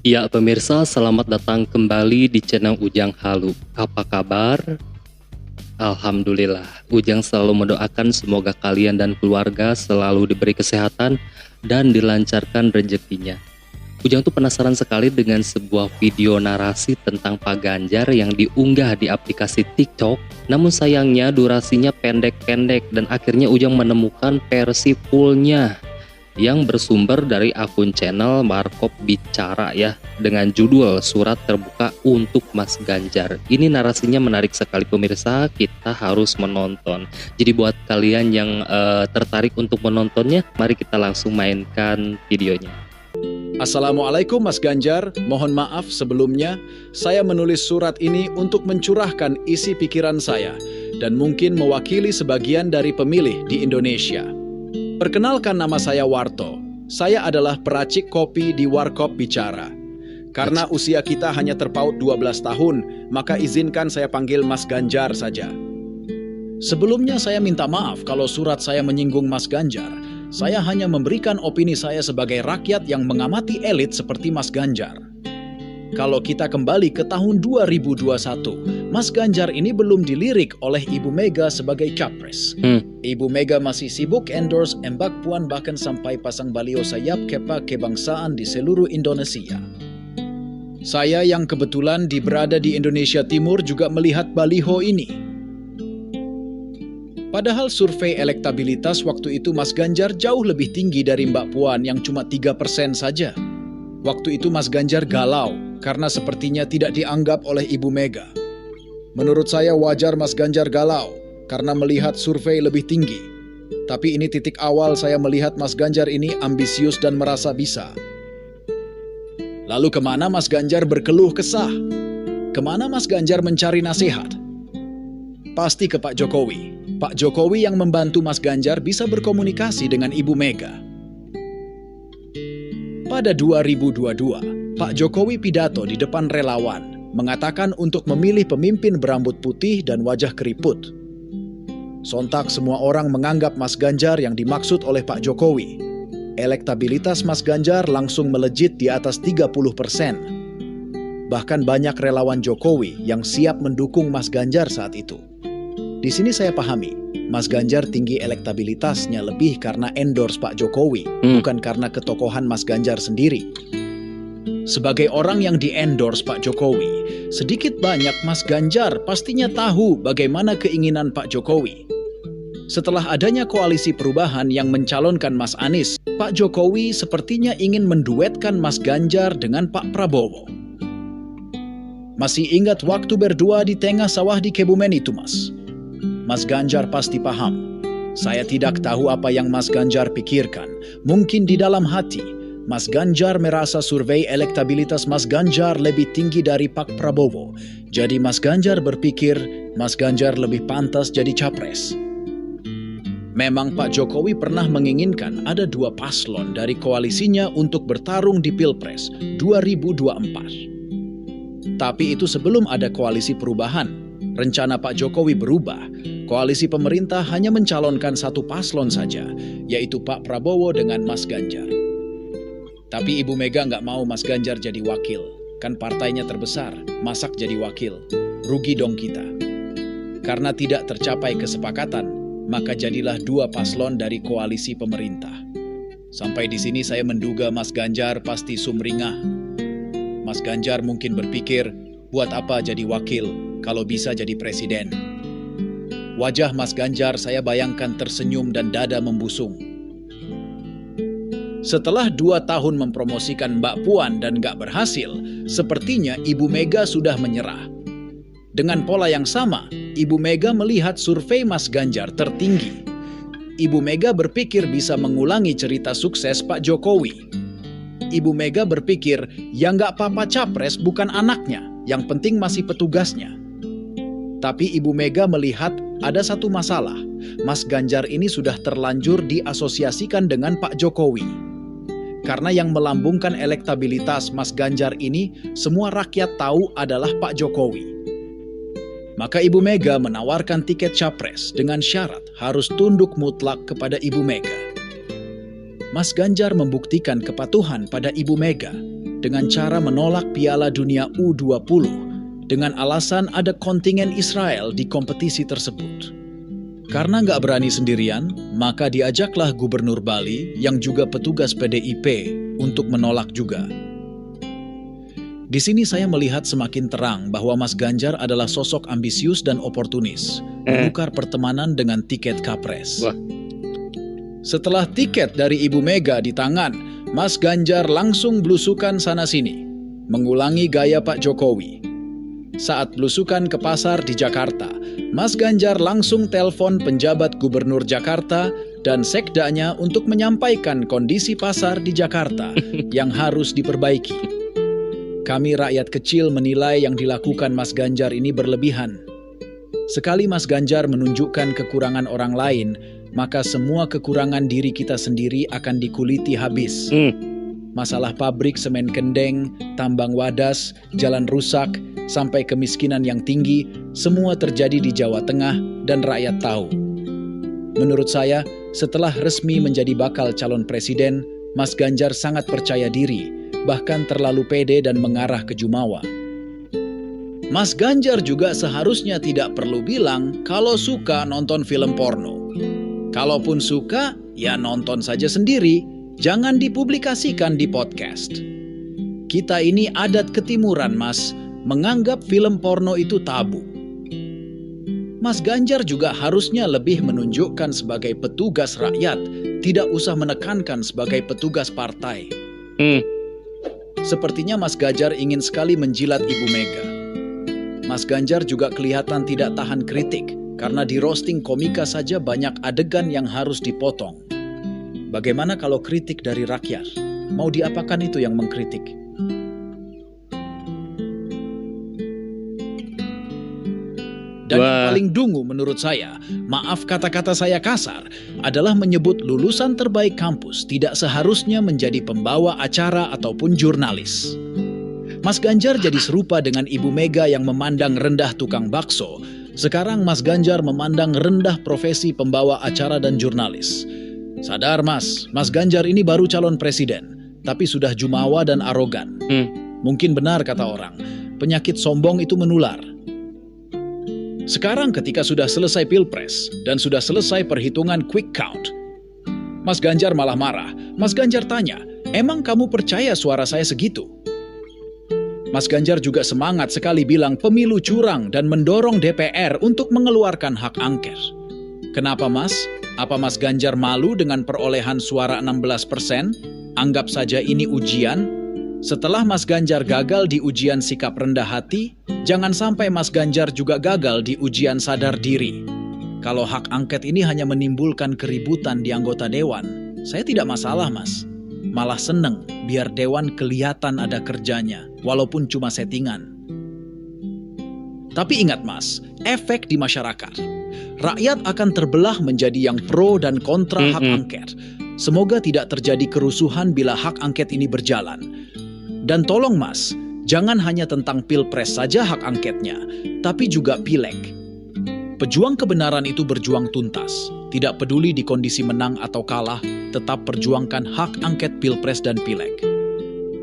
Ya pemirsa, selamat datang kembali di channel Ujang Halu. Apa kabar? Alhamdulillah, Ujang selalu mendoakan semoga kalian dan keluarga selalu diberi kesehatan dan dilancarkan rezekinya. Ujang tuh penasaran sekali dengan sebuah video narasi tentang Pak Ganjar yang diunggah di aplikasi TikTok. Namun sayangnya durasinya pendek-pendek dan akhirnya Ujang menemukan versi fullnya yang bersumber dari akun channel Markop Bicara ya, dengan judul Surat Terbuka untuk Mas Ganjar. Ini narasinya menarik sekali pemirsa, kita harus menonton. Jadi buat kalian yang tertarik untuk menontonnya, mari kita langsung mainkan videonya. Assalamualaikum Mas Ganjar, mohon maaf sebelumnya, saya menulis surat ini untuk mencurahkan isi pikiran saya dan mungkin mewakili sebagian dari pemilih di Indonesia. Perkenalkan, nama saya Warto. Saya adalah peracik kopi di Warkop Bicara. Karena usia kita hanya terpaut 12 tahun, maka izinkan saya panggil Mas Ganjar saja. Sebelumnya saya minta maaf kalau surat saya menyinggung Mas Ganjar. Saya hanya memberikan opini saya sebagai rakyat yang mengamati elit seperti Mas Ganjar. Kalau kita kembali ke tahun 2021, Mas Ganjar ini belum dilirik oleh Ibu Mega sebagai capres. Ibu Mega masih sibuk endorse Mbak Puan, bahkan sampai pasang baliho sayap kepa kebangsaan di seluruh Indonesia. Saya yang kebetulan berada di Indonesia Timur juga melihat baliho ini. Padahal survei elektabilitas waktu itu Mas Ganjar jauh lebih tinggi dari Mbak Puan yang cuma 3% saja. Waktu itu Mas Ganjar galau karena sepertinya tidak dianggap oleh Ibu Mega. Menurut saya wajar Mas Ganjar galau karena melihat survei lebih tinggi. Tapi ini titik awal saya melihat Mas Ganjar ini ambisius dan merasa bisa. Lalu kemana Mas Ganjar berkeluh kesah? Kemana Mas Ganjar mencari nasihat? Pasti ke Pak Jokowi. Pak Jokowi yang membantu Mas Ganjar bisa berkomunikasi dengan Ibu Mega. Pada 2022, Pak Jokowi pidato di depan relawan, mengatakan untuk memilih pemimpin berambut putih dan wajah keriput. Sontak semua orang menganggap Mas Ganjar yang dimaksud oleh Pak Jokowi. Elektabilitas Mas Ganjar langsung melejit di atas 30%. Bahkan banyak relawan Jokowi yang siap mendukung Mas Ganjar saat itu. Di sini saya pahami, Mas Ganjar tinggi elektabilitasnya lebih karena endorse Pak Jokowi, bukan karena ketokohan Mas Ganjar sendiri. Sebagai orang yang di-endorse Pak Jokowi, sedikit banyak Mas Ganjar pastinya tahu bagaimana keinginan Pak Jokowi. Setelah adanya koalisi perubahan yang mencalonkan Mas Anies, Pak Jokowi sepertinya ingin menduetkan Mas Ganjar dengan Pak Prabowo. Masih ingat waktu berdua di tengah sawah di Kebumen itu, Mas? Mas Ganjar pasti paham. Saya tidak tahu apa yang Mas Ganjar pikirkan. Mungkin di dalam hati, Mas Ganjar merasa survei elektabilitas Mas Ganjar lebih tinggi dari Pak Prabowo. Jadi Mas Ganjar berpikir Mas Ganjar lebih pantas jadi capres. Memang Pak Jokowi pernah menginginkan ada dua paslon dari koalisinya untuk bertarung di Pilpres 2024. Tapi itu sebelum ada koalisi perubahan. Rencana Pak Jokowi berubah. Koalisi pemerintah hanya mencalonkan satu paslon saja, yaitu Pak Prabowo dengan Mas Ganjar. Tapi Ibu Mega nggak mau Mas Ganjar jadi wakil. Kan partainya terbesar, masak jadi wakil. Rugi dong kita. Karena tidak tercapai kesepakatan, maka jadilah dua paslon dari koalisi pemerintah. Sampai di sini saya menduga Mas Ganjar pasti sumringah. Mas Ganjar mungkin berpikir, buat apa jadi wakil kalau bisa jadi presiden? Wajah Mas Ganjar saya bayangkan tersenyum dan dada membusung. Setelah 2 tahun mempromosikan Mbak Puan dan gak berhasil, sepertinya Ibu Mega sudah menyerah. Dengan pola yang sama, Ibu Mega melihat survei Mas Ganjar tertinggi. Ibu Mega berpikir bisa mengulangi cerita sukses Pak Jokowi. Ibu Mega berpikir, yang gak apa-apa capres bukan anaknya, yang penting masih petugasnya. Tapi Ibu Mega melihat ada satu masalah, Mas Ganjar ini sudah terlanjur diasosiasikan dengan Pak Jokowi. Karena yang melambungkan elektabilitas Mas Ganjar ini, semua rakyat tahu adalah Pak Jokowi. Maka Ibu Mega menawarkan tiket capres dengan syarat harus tunduk mutlak kepada Ibu Mega. Mas Ganjar membuktikan kepatuhan pada Ibu Mega. dengan cara menolak Piala Dunia U20 dengan alasan ada kontingen Israel di kompetisi tersebut. Karena nggak berani sendirian, maka diajaklah Gubernur Bali yang juga petugas PDIP untuk menolak juga. Di sini saya melihat semakin terang bahwa Mas Ganjar adalah sosok ambisius dan oportunis, menukar pertemanan dengan tiket Kapres. Wah. Setelah tiket dari Ibu Mega di tangan, Mas Ganjar langsung blusukan sana-sini, mengulangi gaya Pak Jokowi. Saat blusukan ke pasar di Jakarta, Mas Ganjar langsung telepon penjabat Gubernur Jakarta dan sekdanya untuk menyampaikan kondisi pasar di Jakarta yang harus diperbaiki. Kami rakyat kecil menilai yang dilakukan Mas Ganjar ini berlebihan. Sekali Mas Ganjar menunjukkan kekurangan orang lain, maka semua kekurangan diri kita sendiri akan dikuliti habis. Masalah pabrik semen kendeng, tambang wadas, jalan rusak, sampai kemiskinan yang tinggi, semua terjadi di Jawa Tengah dan rakyat tahu. Menurut saya, setelah resmi menjadi bakal calon presiden, Mas Ganjar sangat percaya diri, bahkan terlalu pede dan mengarah ke jumawa. Mas Ganjar juga seharusnya tidak perlu bilang kalau suka nonton film porno. Kalaupun suka, ya nonton saja sendiri, jangan dipublikasikan di podcast. Kita ini adat ketimuran, Mas, menganggap film porno itu tabu. Mas Ganjar juga harusnya lebih menunjukkan sebagai petugas rakyat, tidak usah menekankan sebagai petugas partai. Sepertinya Mas Ganjar ingin sekali menjilat Ibu Mega. Mas Ganjar juga kelihatan tidak tahan kritik, karena di roasting komika saja banyak adegan yang harus dipotong. Bagaimana kalau kritik dari rakyat? Mau diapakan itu yang mengkritik? Dan yang paling dungu menurut saya, maaf kata-kata saya kasar, adalah menyebut lulusan terbaik kampus tidak seharusnya menjadi pembawa acara ataupun jurnalis. Mas Ganjar jadi serupa dengan Ibu Mega yang memandang rendah tukang bakso. Sekarang Mas Ganjar memandang rendah profesi pembawa acara dan jurnalis. Sadar Mas Ganjar ini baru calon presiden, tapi sudah jumawa dan arogan. Mungkin benar kata orang, penyakit sombong itu menular. Sekarang ketika sudah selesai Pilpres dan sudah selesai perhitungan quick count, Mas Ganjar malah marah. Mas Ganjar tanya, emang kamu percaya suara saya segitu? Mas Ganjar juga semangat sekali bilang pemilu curang dan mendorong DPR untuk mengeluarkan hak angket. Kenapa Mas? Apa Mas Ganjar malu dengan perolehan suara 16%? Anggap saja ini ujian. Setelah Mas Ganjar gagal di ujian sikap rendah hati, jangan sampai Mas Ganjar juga gagal di ujian sadar diri. Kalau hak angket ini hanya menimbulkan keributan di anggota dewan, saya tidak masalah Mas. Malah seneng biar dewan kelihatan ada kerjanya, walaupun cuma settingan. Tapi ingat Mas, efek di masyarakat. Rakyat akan terbelah menjadi yang pro dan kontra hak angket. Semoga tidak terjadi kerusuhan bila hak angket ini berjalan. Dan tolong Mas, jangan hanya tentang Pilpres saja hak angketnya, tapi juga Pileg. Pejuang kebenaran itu berjuang tuntas, tidak peduli di kondisi menang atau kalah, tetap perjuangkan hak angket Pilpres dan Pileg.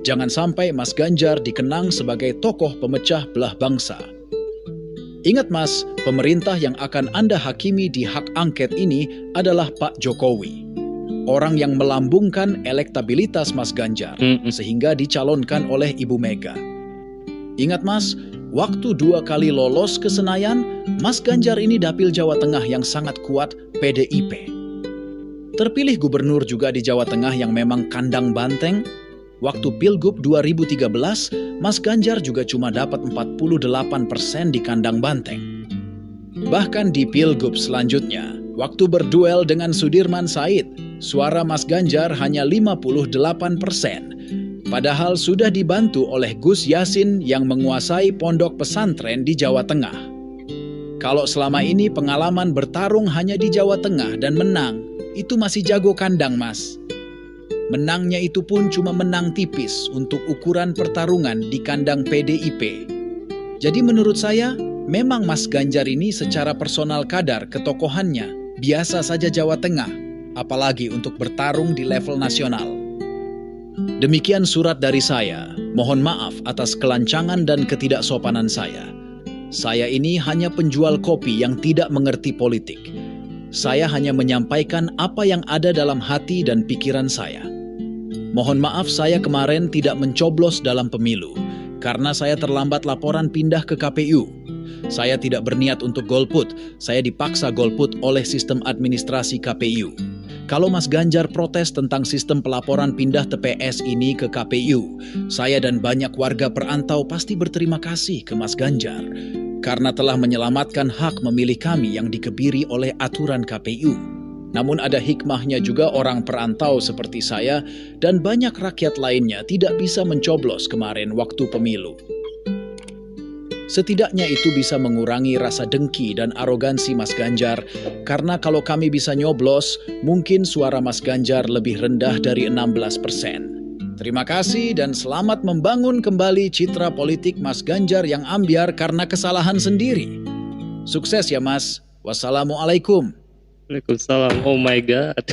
Jangan sampai Mas Ganjar dikenang sebagai tokoh pemecah belah bangsa. Ingat Mas, pemerintah yang akan Anda hakimi di hak angket ini adalah Pak Jokowi. Orang yang melambungkan elektabilitas Mas Ganjar, sehingga dicalonkan oleh Ibu Mega. Ingat Mas, waktu 2 kali lolos ke Senayan, Mas Ganjar ini dapil Jawa Tengah yang sangat kuat PDIP. Terpilih gubernur juga di Jawa Tengah yang memang kandang banteng. Waktu Pilgub 2013, Mas Ganjar juga cuma dapat 48% di kandang banteng. Bahkan di Pilgub selanjutnya, waktu berduel dengan Sudirman Said, suara Mas Ganjar hanya 58%. Padahal sudah dibantu oleh Gus Yassin yang menguasai pondok pesantren di Jawa Tengah. Kalau selama ini pengalaman bertarung hanya di Jawa Tengah dan menang, itu masih jago kandang Mas. Menangnya itu pun cuma menang tipis untuk ukuran pertarungan di kandang PDIP. Jadi menurut saya, memang Mas Ganjar ini secara personal kadar ketokohannya biasa saja Jawa Tengah, apalagi untuk bertarung di level nasional. Demikian surat dari saya. Mohon maaf atas kelancangan dan ketidaksopanan saya. Saya ini hanya penjual kopi yang tidak mengerti politik. Saya hanya menyampaikan apa yang ada dalam hati dan pikiran saya. Mohon maaf saya kemarin tidak mencoblos dalam pemilu, karena saya terlambat laporan pindah ke KPU. Saya tidak berniat untuk golput, saya dipaksa golput oleh sistem administrasi KPU. Kalau Mas Ganjar protes tentang sistem pelaporan pindah TPS ini ke KPU, saya dan banyak warga perantau pasti berterima kasih ke Mas Ganjar karena telah menyelamatkan hak memilih kami yang dikebiri oleh aturan KPU. Namun ada hikmahnya juga orang perantau seperti saya dan banyak rakyat lainnya tidak bisa mencoblos kemarin waktu pemilu. Setidaknya itu bisa mengurangi rasa dengki dan arogansi Mas Ganjar, karena kalau kami bisa nyoblos, mungkin suara Mas Ganjar lebih rendah dari 16%. Terima kasih dan selamat membangun kembali citra politik Mas Ganjar yang ambyar karena kesalahan sendiri. Sukses ya Mas. Wassalamualaikum. Waalaikumsalam. Oh my god.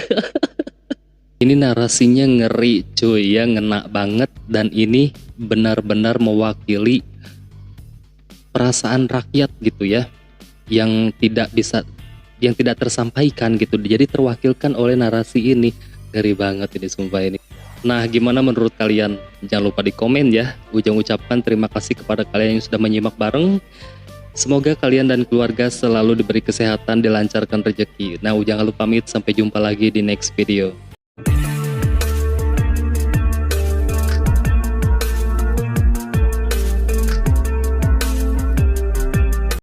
Ini narasinya ngeri cuy ya, ngena banget, dan ini benar-benar mewakili perasaan rakyat gitu ya, yang tidak tersampaikan gitu, jadi terwakilkan oleh narasi ini. Ngeri banget ini sumpah ini. Nah, gimana menurut kalian? Jangan lupa di komen ya. Ujang ucapkan terima kasih kepada kalian yang sudah menyimak bareng. Semoga kalian dan keluarga selalu diberi kesehatan, dilancarkan rezeki. Nah, Ujang Alu pamit, sampai jumpa lagi di next video.